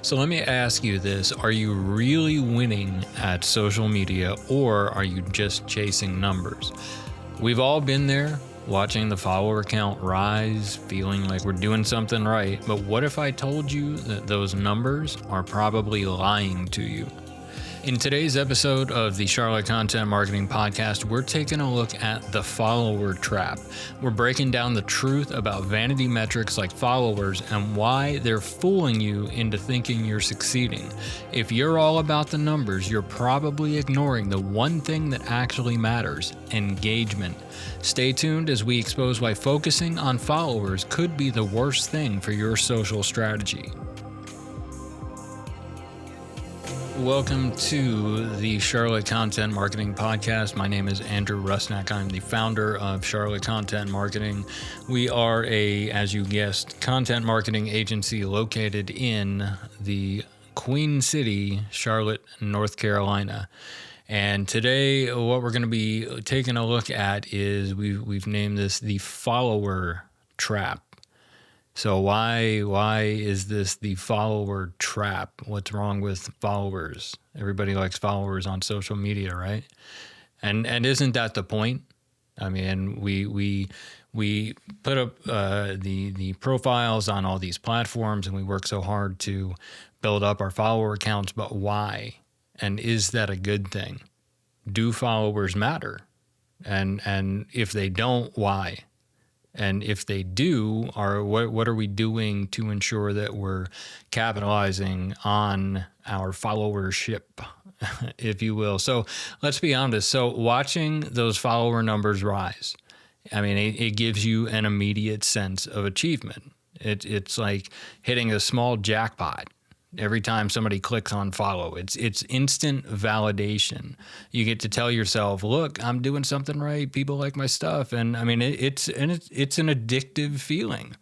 So let me ask you this. Are you really winning at social media or are you just chasing numbers? We've all been there, watching the follower count rise, feeling like we're doing something right. But what if I told you that those numbers are probably lying to you? In today's episode of the Charlotte Content Marketing Podcast, we're taking a look at the follower trap. We're breaking down the truth about vanity metrics like followers and why they're fooling you into thinking you're succeeding. If you're all about the numbers, you're probably ignoring the one thing that actually matters: engagement. Stay tuned as we expose why focusing on followers could be the worst thing for your social strategy. Welcome to the Charlotte Content Marketing Podcast. My name is Andrew Rusnak. I'm the founder of Charlotte Content Marketing. We are as you guessed, content marketing agency located in the Queen City, Charlotte, North Carolina. And today, what we're going to be taking a look at is we've named this the follower trap. So why is this the follower trap? What's wrong with followers? Everybody likes followers on social media, right? And isn't that the point? I mean, we put up the profiles on all these platforms, and we work so hard to build up our follower accounts. But why? And is that a good thing? Do followers matter? And if they don't, why? And if they do, what are we doing to ensure that we're capitalizing on our followership, if you will? So let's be honest. So watching those follower numbers rise, I mean, it gives you an immediate sense of achievement. It's like hitting a small jackpot. Every time somebody clicks on follow, it's instant validation. You get to tell yourself, look, I'm doing something right. People like my stuff. And I mean, it's an addictive feeling.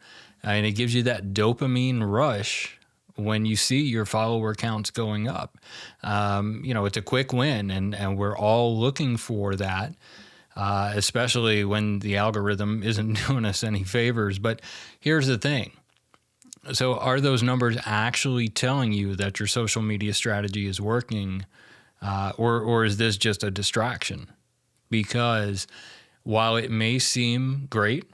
I mean, it gives you that dopamine rush when you see your follower counts going up. It's a quick win, and we're all looking for that, especially when the algorithm isn't doing us any favors. But here's the thing. So are those numbers actually telling you that your social media strategy is working, or is this just a distraction? Because while it may seem great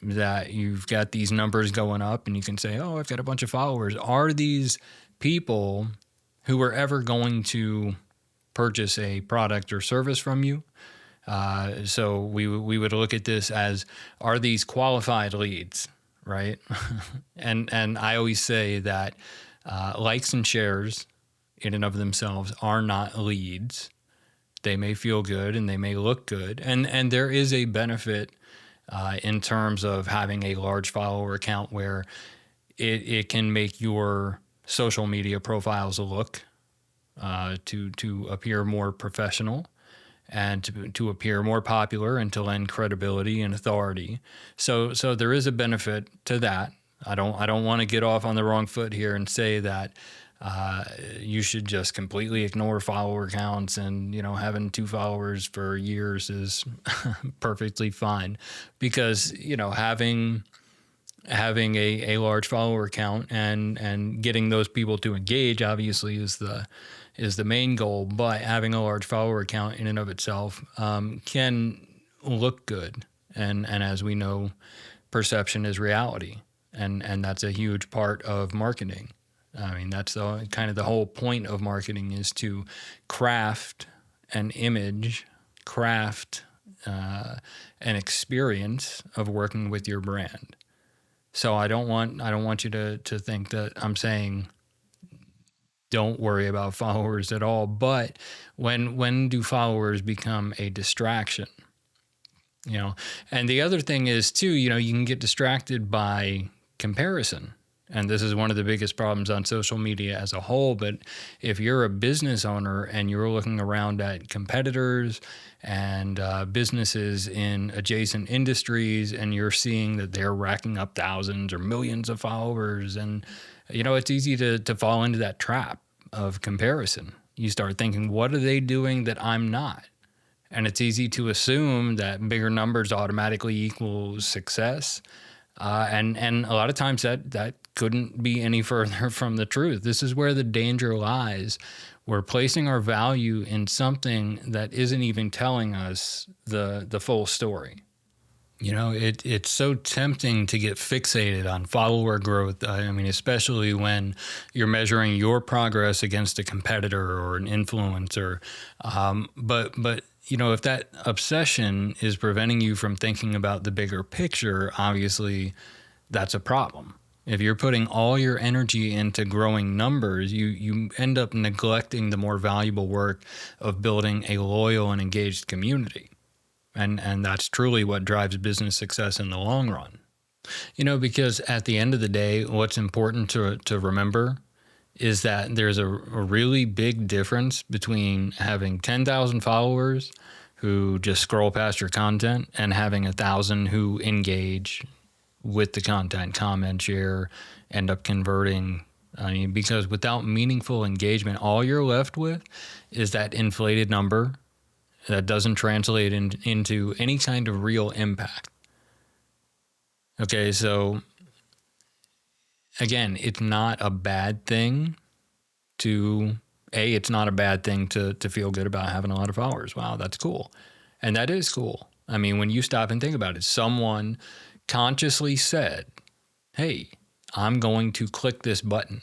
that you've got these numbers going up and you can say, oh, I've got a bunch of followers, are these people who are ever going to purchase a product or service from you? So we would look at this as, are these qualified leads? Right. And I always say that likes and shares in and of themselves are not leads. They may feel good and they may look good. And there is a benefit in terms of having a large follower account where it can make your social media profiles look to appear more professional, and to appear more popular and to lend credibility and authority. So there is a benefit to that. I don't want to get off on the wrong foot here and say that you should just completely ignore follower counts and, having 2 followers for years is perfectly fine, because, having a large follower count and getting those people to engage obviously is the main goal, but having a large follower account in and of itself can look good. And as we know, perception is reality. And that's a huge part of marketing. I mean, that's kind of the whole point of marketing, is to craft an image, craft an experience of working with your brand. So I don't want you to think that I'm saying don't worry about followers at all. But when do followers become a distraction? And the other thing is too, you can get distracted by comparison. And this is one of the biggest problems on social media as a whole. But if you're a business owner and you're looking around at competitors and businesses in adjacent industries, and you're seeing that they're racking up thousands or millions of followers, and it's easy to fall into that trap of comparison. You start thinking, what are they doing that I'm not? And it's easy to assume that bigger numbers automatically equals success. And a lot of times that couldn't be any further from the truth. This is where the danger lies. We're placing our value in something that isn't even telling us the full story. It's so tempting to get fixated on follower growth. I mean, especially when you're measuring your progress against a competitor or an influencer. But if that obsession is preventing you from thinking about the bigger picture, obviously that's a problem. If you're putting all your energy into growing numbers, you end up neglecting the more valuable work of building a loyal and engaged community. And that's truly what drives business success in the long run. Because at the end of the day, what's important to remember is that there's a really big difference between having 10,000 followers who just scroll past your content and having 1,000 who engage with the content, comment, share, end up converting. I mean, because without meaningful engagement, all you're left with is that inflated number that doesn't translate into any kind of real impact. Okay, so again, it's not a bad thing it's not a bad thing to feel good about having a lot of followers. Wow, that's cool. And that is cool. I mean, when you stop and think about it, someone consciously said, hey, I'm going to click this button.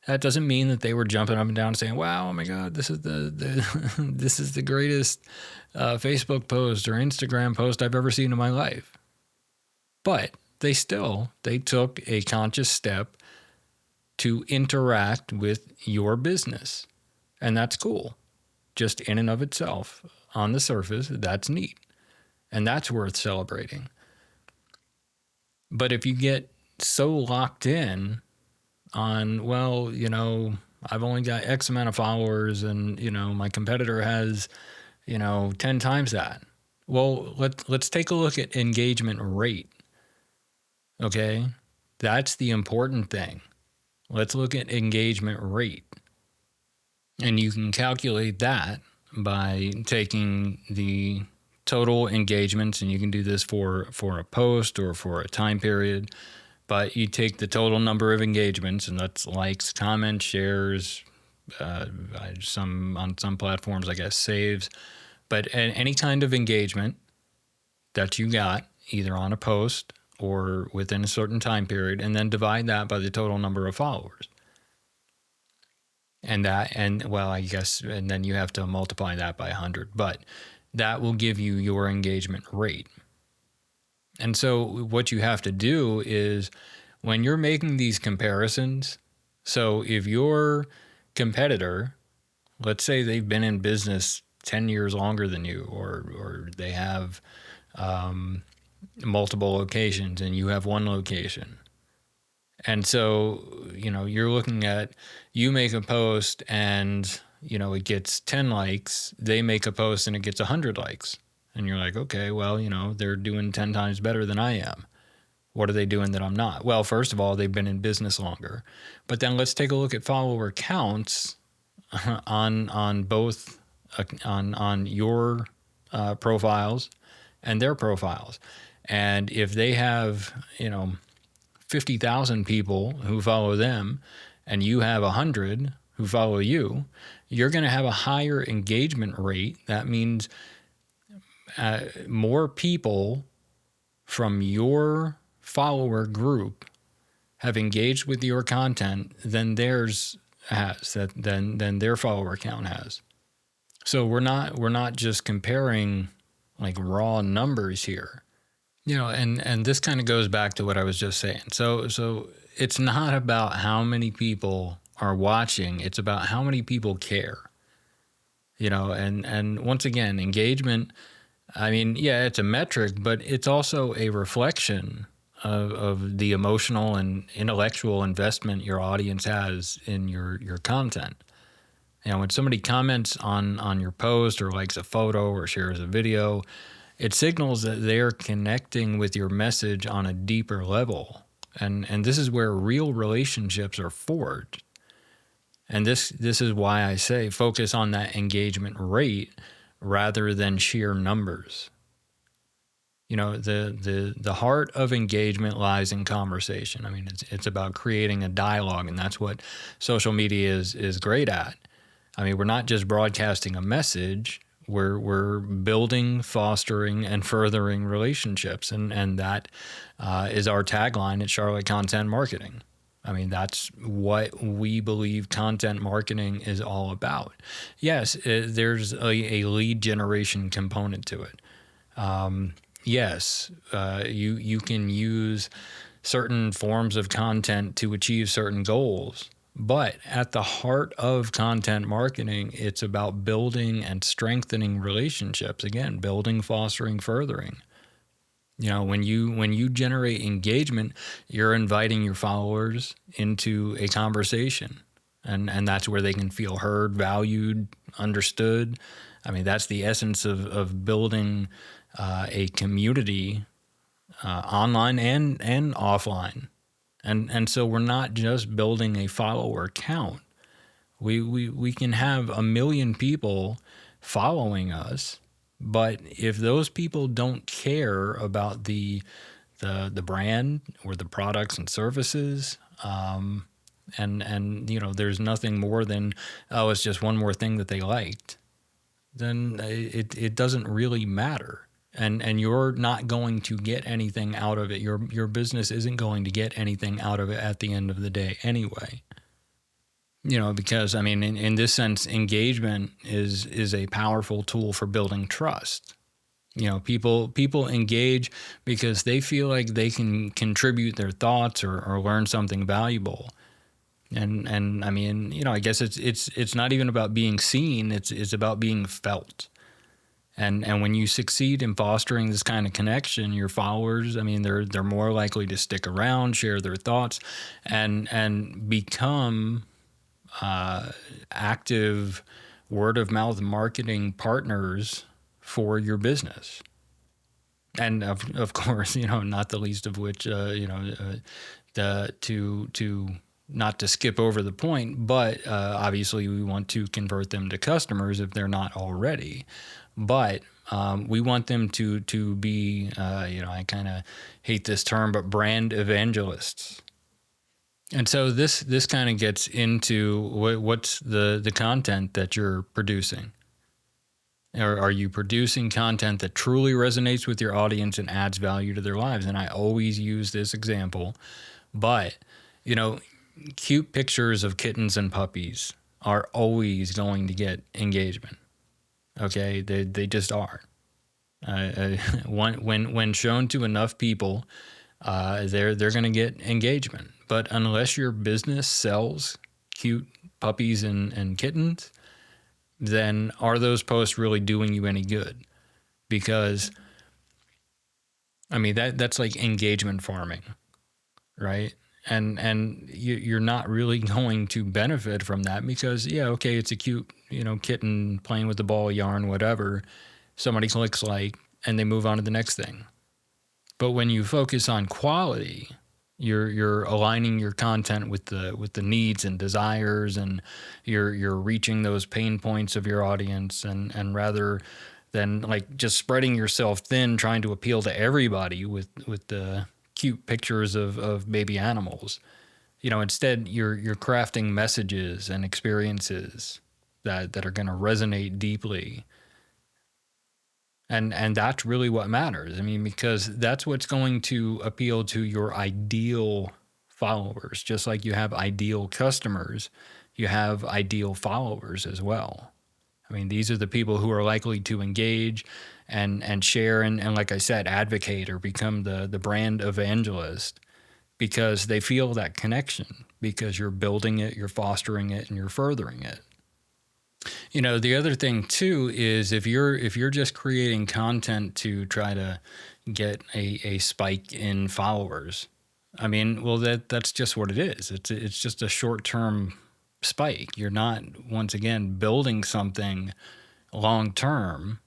That doesn't mean that they were jumping up and down saying, wow, oh my God, this is this is the greatest Facebook post or Instagram post I've ever seen in my life. But they took a conscious step to interact with your business. And that's cool. Just in and of itself, on the surface, that's neat. And that's worth celebrating. But if you get so locked in on, well, I've only got X amount of followers and, my competitor has, 10 times that. Well, let's take a look at engagement rate. Okay? That's the important thing. Let's look at engagement rate. And you can calculate that by taking the total engagements, and you can do this for a post or for a time period. But you take the total number of engagements, and that's likes, comments, shares, on some platforms, I guess, saves. But any kind of engagement that you got, either on a post or within a certain time period, and then divide that by the total number of followers. And then you have to multiply that by 100. But that will give you your engagement rate. And so what you have to do is, when you're making these comparisons, so if your competitor, let's say they've been in business 10 years longer than you, or they have multiple locations and you have one location. And so, you're looking at, you make a post and, it gets 10 likes. They make a post and it gets 100 likes. And you're like, okay, well, they're doing 10 times better than I am. What are they doing that I'm not? Well, first of all, they've been in business longer. But then let's take a look at follower counts on both, on your profiles and their profiles. And if they have, 50,000 people who follow them and you have 100 who follow you, you're going to have a higher engagement rate. That means more people from your follower group have engaged with your content than theirs has, than their follower count has. So we're not just comparing like raw numbers here. And this kind of goes back to what I was just saying. So it's not about how many people are watching, it's about how many people care. And once again, engagement, I mean, yeah, it's a metric, but it's also a reflection of the emotional and intellectual investment your audience has in your content. When somebody comments on your post or likes a photo or shares a video, it signals that they're connecting with your message on a deeper level. And this is where real relationships are forged. And this is why I say focus on that engagement rate rather than sheer numbers. The heart of engagement lies in conversation. I mean, it's about creating a dialogue, and that's what social media is great at. I mean, we're not just broadcasting a message. We're building, fostering, and furthering relationships, and that is our tagline at Charlotte Content Marketing. I mean, that's what we believe content marketing is all about. Yes, there's a lead generation component to it. Yes, you can use certain forms of content to achieve certain goals. But at the heart of content marketing, it's about building and strengthening relationships. Again, building, fostering, furthering. When you generate engagement, you're inviting your followers into a conversation. And that's where they can feel heard, valued, understood. I mean, that's the essence of building a community online and offline. And so we're not just building a follower count. We can have 1 million people following us, but if those people don't care about the brand or the products and services, and there's nothing more than, oh, it's just one more thing that they liked, then it doesn't really matter. And you're not going to get anything out of it. Your business isn't going to get anything out of it at the end of the day anyway. Because I mean, in this sense, engagement is a powerful tool for building trust. People engage because they feel like they can contribute their thoughts or learn something valuable. And I mean, I guess it's not even about being seen. It's about being felt. And when you succeed in fostering this kind of connection, your followers, I mean, they're more likely to stick around, share their thoughts, and become active word of mouth marketing partners for your business. And of course, not the least of which, to not to skip over the point, but obviously we want to convert them to customers if they're not already. But we want them to be, I kind of hate this term, but brand evangelists. And so this kind of gets into what's the content that you're producing. Are you producing content that truly resonates with your audience and adds value to their lives? And I always use this example, but cute pictures of kittens and puppies are always going to get engagement. Okay, they just are. When shown to enough people, they're going to get engagement. But unless your business sells cute puppies and kittens, then are those posts really doing you any good? Because I mean that's like engagement farming, right? And you're not really going to benefit from that because okay, it's a cute kitten playing with the ball of yarn, whatever. Somebody clicks like and they move on to the next thing. But when you focus on quality, you're aligning your content with the needs and desires, and you're reaching those pain points of your audience, and rather than like just spreading yourself thin trying to appeal to everybody with the cute pictures of baby animals, instead you're crafting messages and experiences that are going to resonate deeply. And that's really what matters. I mean, because that's what's going to appeal to your ideal followers. Just like you have ideal customers, you have ideal followers as well. I mean, these are the people who are likely to engage and share and like I said, advocate or become the brand evangelist because they feel that connection because you're building it, you're fostering it, and you're furthering it. The other thing too is if you're just creating content to try to get a spike in followers, I mean, well that's just what it is. It's just a short-term spike. You're not once again building something long term.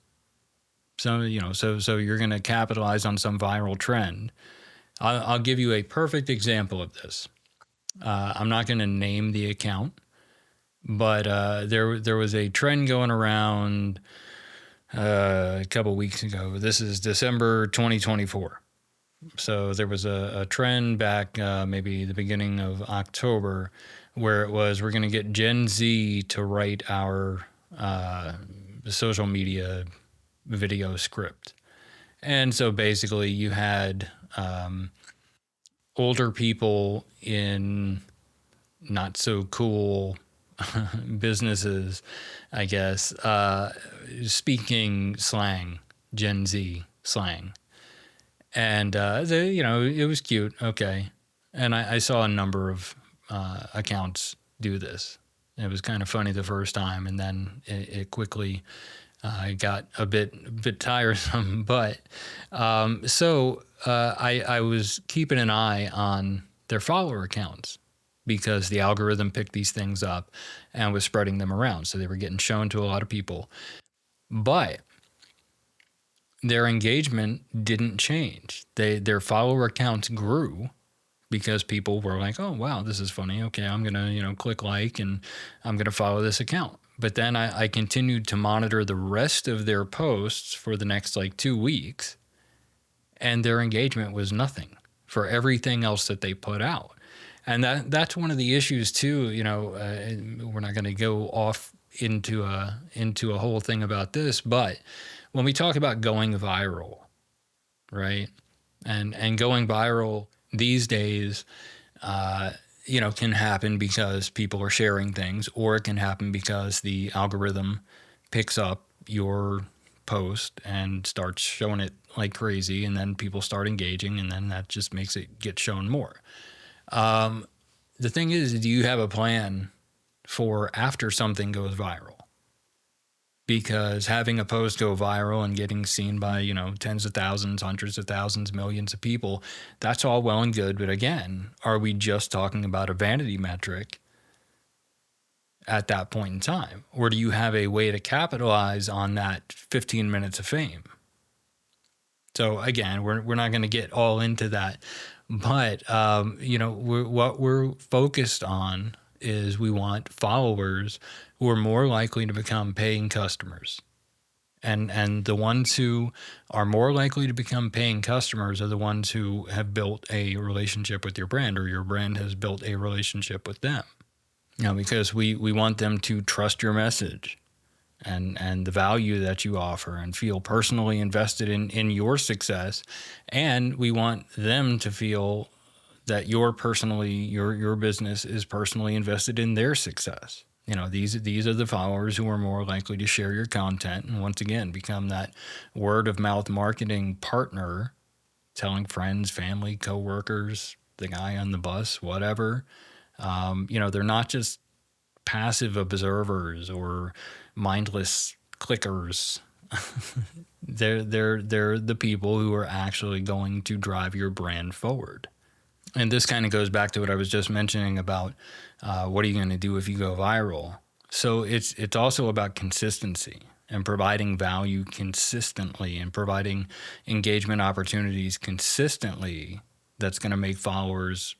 So so you're going to capitalize on some viral trend. I'll give you a perfect example of this. I'm not going to name the account. But there was a trend going around a couple weeks ago. This is December 2024. So there was a trend back maybe the beginning of October where it was we're going to get Gen Z to write our social media video script. And so basically you had older people in not so cool businesses, I guess, speaking slang, Gen Z slang. And it was cute. Okay, and I saw a number of accounts do this. It was kind of funny the first time, and then it quickly got a bit tiresome. But I was keeping an eye on their follower accounts because the algorithm picked these things up and was spreading them around, so they were getting shown to a lot of people. But their engagement didn't change. Their follower accounts grew because people were like, "Oh wow, this is funny. Okay, I'm gonna click like and I'm gonna follow this account." But then I continued to monitor the rest of their posts for the next like 2 weeks, and their engagement was nothing for everything else that they put out. And that's one of the issues too. We're not going to go off into a whole thing about this, but when we talk about going viral, right? And going viral these days, can happen because people are sharing things, or it can happen because the algorithm picks up your post and starts showing it like crazy, and then people start engaging, and then that just makes it get shown more. The thing is, do you have a plan for after something goes viral? Because having a post go viral and getting seen by, tens of thousands, hundreds of thousands, millions of people, that's all well and good. But again, are we just talking about a vanity metric at that point in time? Or do you have a way to capitalize on that 15 minutes of fame? So again, we're not going to get all into that. But, what we're focused on is we want followers who are more likely to become paying customers. And the ones who are more likely to become paying customers are the ones who have built a relationship with your brand, or your brand has built a relationship with them. Because we want them to trust your message and the value that you offer and feel personally invested in your success. And we want them to feel that your business is personally invested in their success. These are the followers who are more likely to share your content and once again become that word of mouth marketing partner, telling friends, family, coworkers, the guy on the bus, whatever. They're not just passive observers or mindless clickers. they're the people who are actually going to drive your brand forward. And this kind of goes back to what I was just mentioning about what are you going to do if you go viral. So it's also about consistency and providing value consistently and providing engagement opportunities consistently that's going to make followers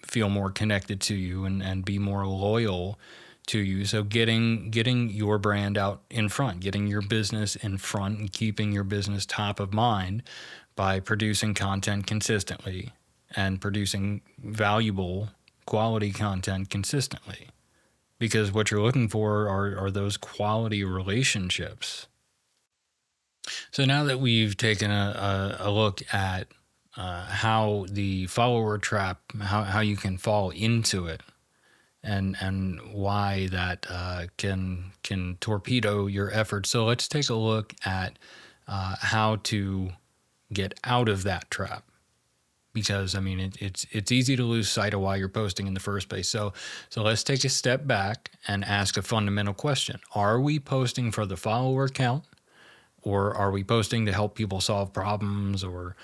feel more connected to you and be more loyal to you. So getting your brand out in front, getting your business in front and keeping your business top of mind by producing content consistently and producing valuable quality content consistently. Because what you're looking for are those quality relationships. So now that we've taken a look at how the follower trap, how you can fall into it, and why that can torpedo your efforts. So let's take a look at how to get out of that trap. Because it's easy to lose sight of why you're posting in the first place. So let's take a step back and ask a fundamental question: are we posting for the follower count, or are we posting to help people solve problems, or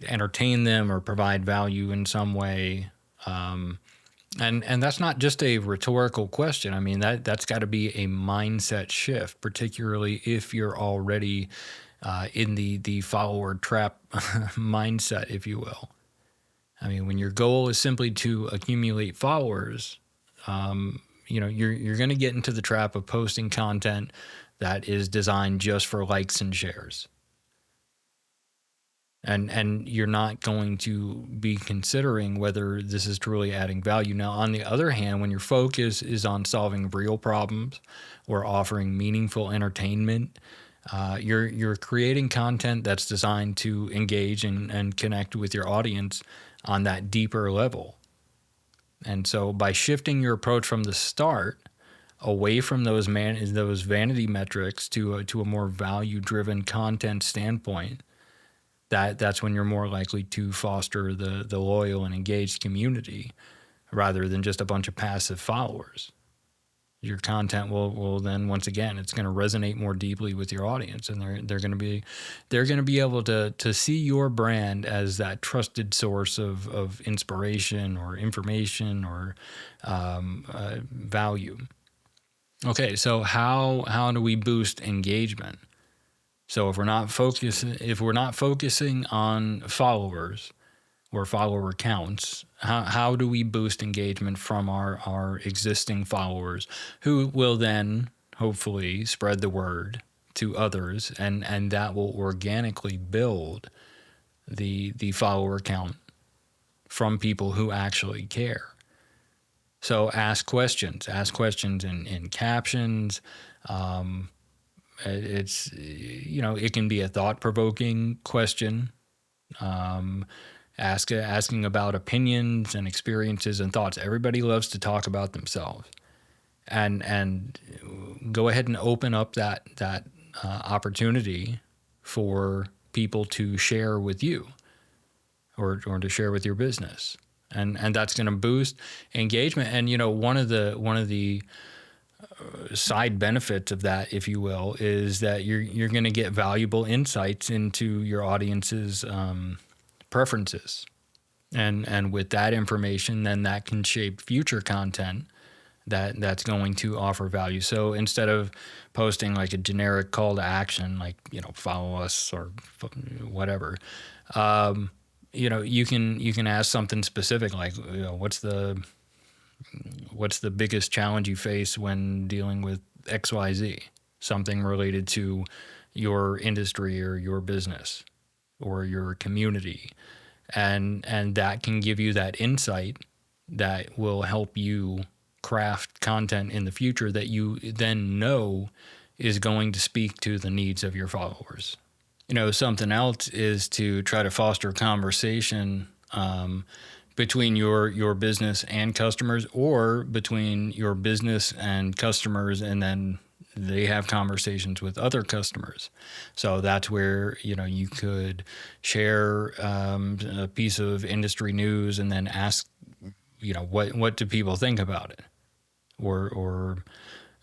entertain them, or provide value in some way? And that's not just a rhetorical question. That's got to be a mindset shift, particularly if you're already in the follower trap mindset, if you will. When your goal is simply to accumulate followers, you're going to get into the trap of posting content that is designed just for likes and shares. And you're not going to be considering whether this is truly adding value. Now, on the other hand, when your focus is on solving real problems or offering meaningful entertainment, you're creating content that's designed to engage and connect with your audience on that deeper level. And so by shifting your approach from the start away from those vanity metrics to a more value-driven content standpoint, that's when you're more likely to foster the loyal and engaged community rather than just a bunch of passive followers. Your content will then, once again, it's going to resonate more deeply with your audience, and they're going to be able to see your brand as that trusted source of inspiration or information or value. Okay, so how do we boost engagement? So if we're not focusing on followers or follower counts, how do we boost engagement from our existing followers, who will then hopefully spread the word to others, and that will organically build the follower count from people who actually care. So ask questions in captions. It's, it can be a thought-provoking question, asking about opinions and experiences and thoughts. Everybody loves to talk about themselves, and go ahead and open up that opportunity for people to share with you or to share with your business, and that's going to boost engagement. And one of the side benefits of that, if you will, is that you're going to get valuable insights into your audience's preferences, and with that information, then that can shape future content that's going to offer value. So instead of posting like a generic call to action, like follow us or whatever, you can ask something specific, like what's the biggest challenge you face when dealing with XYZ, something related to your industry or your business or your community. And that can give you that insight that will help you craft content in the future that you then know is going to speak to the needs of your followers. Something else is to try to foster conversation between your business and customers, or between your business and customers, and then they have conversations with other customers. So that's where you could share a piece of industry news and then ask what do people think about it, or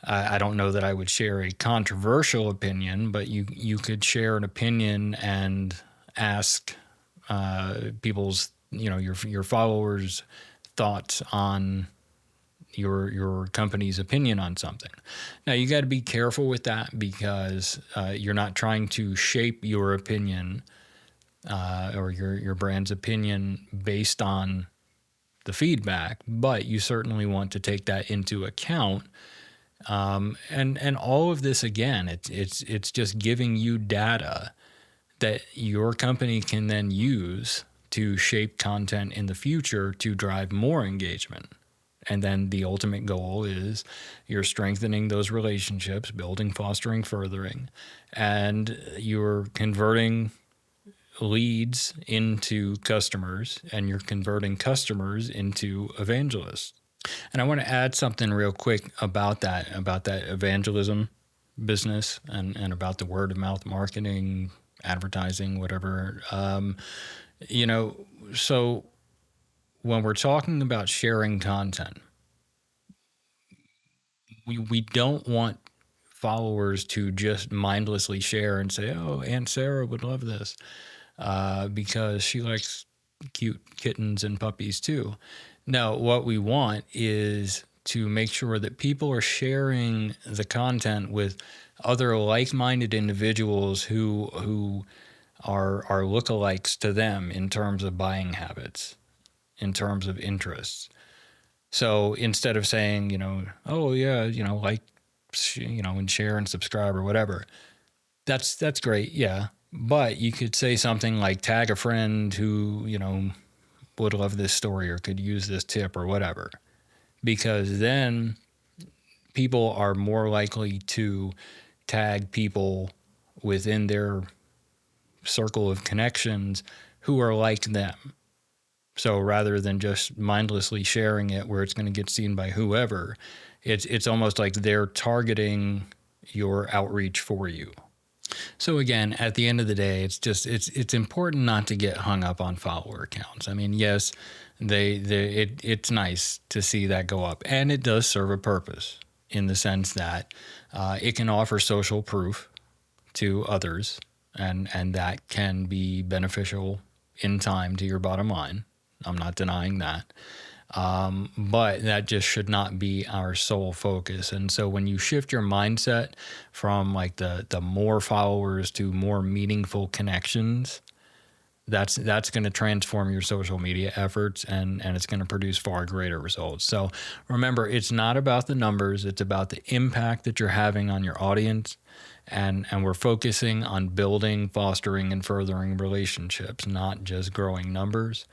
I don't know that I would share a controversial opinion, but you could share an opinion and ask people's your followers' thoughts on your company's opinion on something. Now you got to be careful with that, because you're not trying to shape your opinion or your brand's opinion based on the feedback, but you certainly want to take that into account. And all of this, again, it's just giving you data that your company can then use to shape content in the future to drive more engagement. And then the ultimate goal is you're strengthening those relationships, building, fostering, furthering, and you're converting leads into customers, and you're converting customers into evangelists. And I want to add something real quick about that evangelism business and about the word of mouth marketing, advertising, whatever. So when we're talking about sharing content, we don't want followers to just mindlessly share and say, oh, Aunt Sarah would love this because she likes cute kittens and puppies too. No, what we want is to make sure that people are sharing the content with other like-minded individuals who are lookalikes to them in terms of buying habits, in terms of interests. So instead of saying, oh yeah, like, and share and subscribe or whatever, that's great. Yeah. But you could say something like tag a friend who, would love this story or could use this tip or whatever, because then people are more likely to tag people within their circle of connections who are like them. So rather than just mindlessly sharing it where it's going to get seen by whoever, it's almost like they're targeting your outreach for you. So again, at the end of the day, it's important not to get hung up on follower counts. I mean, yes, it's nice to see that go up, and it does serve a purpose in the sense that it can offer social proof to others, and that can be beneficial in time to your bottom line. I'm not denying that. But that just should not be our sole focus. And so when you shift your mindset from like the more followers to more meaningful connections, that's going to transform your social media efforts, and it's going to produce far greater results. So remember, it's not about the numbers, it's about the impact that you're having on your audience. And we're focusing on building, fostering, and furthering relationships, not just growing numbers.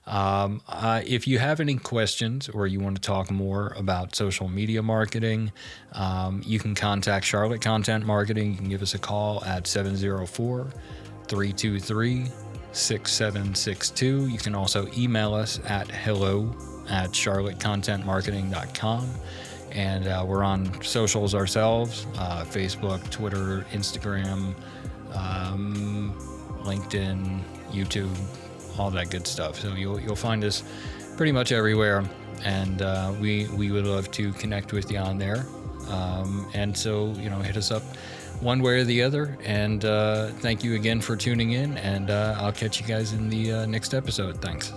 If you have any questions or you want to talk more about social media marketing, you can contact Charlotte Content Marketing. You can give us a call at 704-323-6762. You can also email us at hello@charlottecontentmarketing.com. And we're on socials ourselves, Facebook, Twitter, Instagram, LinkedIn, YouTube, all that good stuff. So you'll find us pretty much everywhere, and we would love to connect with you on there. And so hit us up one way or the other. And thank you again for tuning in, and I'll catch you guys in the next episode. Thanks.